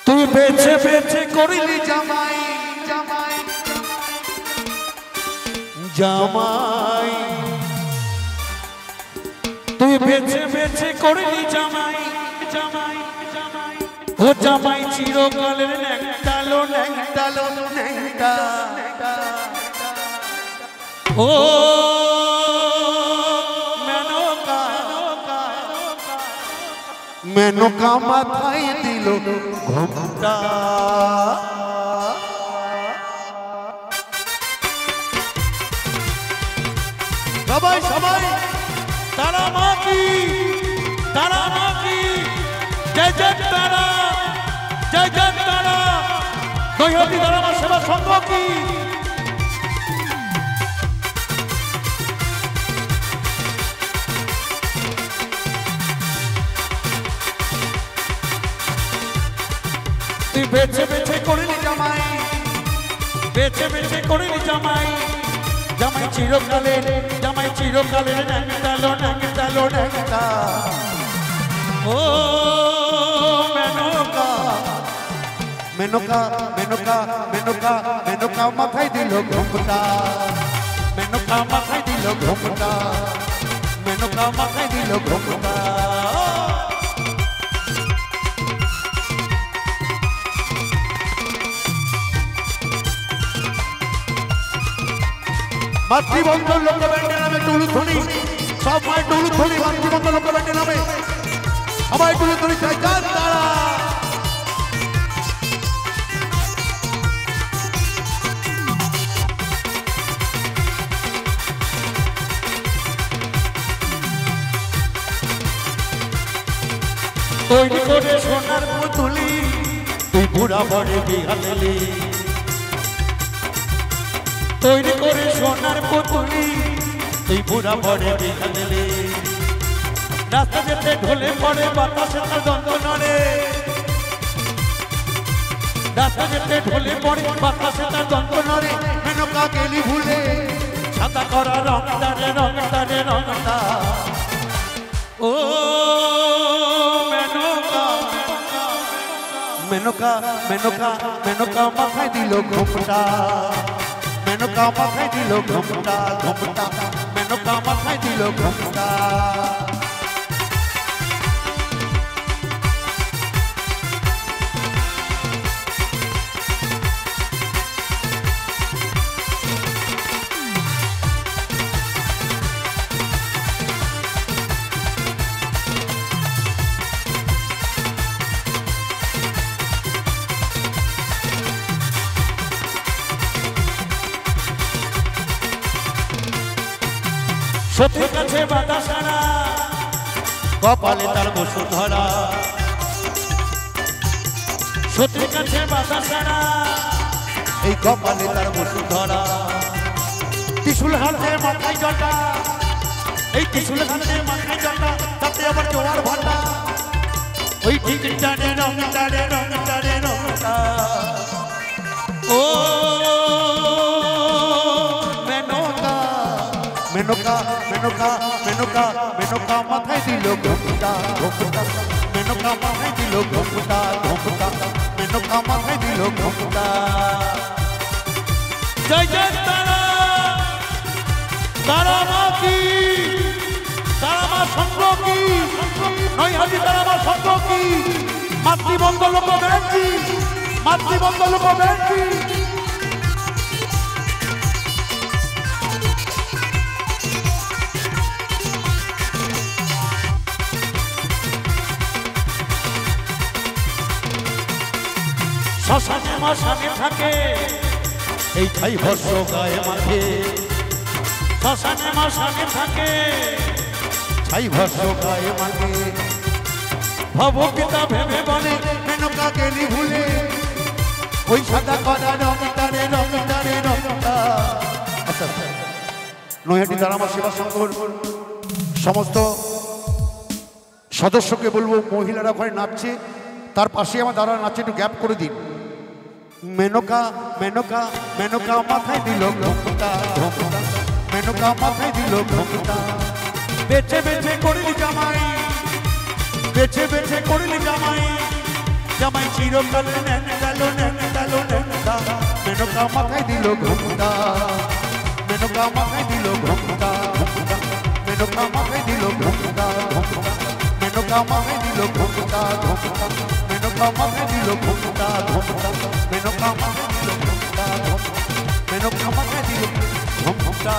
তুই বেছে বেছে করিলি জামাই জামাই জামাই তুই বেছে বেছে করিলি জামাই জামাই জামাই ও জামাই চিরকালের ন্যাংটালো ন্যাংটালো ন্যাংটা ও মেনকা মেনকা মাথায় দিল ঘোমটা সবাই সবাই তারা মা কি জয় জয় তারা জয় জয় তারা দৈহতি তারা মা সেবা সংঘ কি তুই বেছে বেছে করিলি জামাই বেছে বেছে করিলি জামাই জামাই চিরকালের ন্যাংটালো ন্যাংটালো ন্যাংটা ও মেনকা মেনকা মেনকা মেনকা মেনকা মাথায় দিল ঘোমটা মেনকা মাথায় দিল ঘোমটা মেনকা মাথায় দিল ঘোমটা মাতৃবন্ধ লোক ব্যান্ডের নামে টুলুথলি সব মায়ের টুলুথলি মাতৃবন্ধ লোক ব্যান্ডের নামে সবাই টুলুথলি চাই যান তারা তৈরি করে সোনার পুতুলি তুই বুড়া বড়ে বিহালি তৈরি করে সোনার পুতুলি তুই বুড়া বড়ে বিহালি রাস্তা যেতে ঢলে পড়ে বাতাসে তার দ্বন্দ্ব নড়ে রাস্তা যেতে ঢলে পড়ে বাতাসে তার দ্বন্দ্ব নড়ে মেনকা গেলি ভুলে সাদা করা রংটা রে রংটা রে রংটা ও মেনকা মেনকা মেনকা মাথায় দিল ঘোমটা মেনকা মাথায় দিল ঘোমটা ঘোমটা মেনকা মাথায় দিল ঘোমটা সত্যের কাছে বাধা সারা কপালে তার বসুন্ধরা সত্যের কাছে বাধা সারা এই কপালে তার বসুন্ধরা ত্রিশূল হাতে মাথায় জটা এই ত্রিশূল হাতে মাথায় জটা তাতে আবার জোয়ার ভাটা ওই টিকিটটা রে রংটা রে রংটা রে রংটা ও মেনকা মেনকা মেনকা মেনকা মাথায় দিল ঘোমটা ঘোমটা মেনকা মাথায় দিল ঘোমটা ঘোমটা মেনকা মাথায় দিল ঘোমটা জয় জয় তারা তারা মা কি তারা মা সংঘ কি নৈহাটি তারা মা সংঘ কি মাতৃবন্ধ লোক ব্যাংকি মাতৃবন্ধ লোক ব্যাংকি শ্মশানে মশানে থাকে এই ছাই ভস্য গায়ে মাঠে শ্মশানে মশানে থাকে ছাই ভস্য গায়ে মাঠে ভবপিতা ভেবে বলে মেনকা গেলি ভুলে ওই সাদা করা রংটা রে রংটা রে রংটা আচ্ছা নৈহাটি তারামা সেবা সংঘর সমস্ত সদস্যকে বলবো মহিলারা ওখানে নাচছে তার পাশে আমার দাঁড়া নাচে একটু গ্যাপ করে দিন মেনকা মেনকা মেনকা মাথায় দিল ঘোমটা ঘোমটা মেনকা মাথায় দিল ঘোমটা বেছে বেছে করিলি জামাই বেছে বেছে করিলি জামাই জামাই চিরকাল নেন গেল নেনটা মেনকা মাথায় দিল ঘুমটা মেনকা মাথায় দিল ঘুমটা মেনকা মাথায় দিল ঘুমটা মেনকা মাথায় দিল ঘুমটা মেনকা মাথায় দিল ঘুমটা মেনকা মাথায় দিল ঘুমটা মেনকা মাথায় দিল ঘুমটা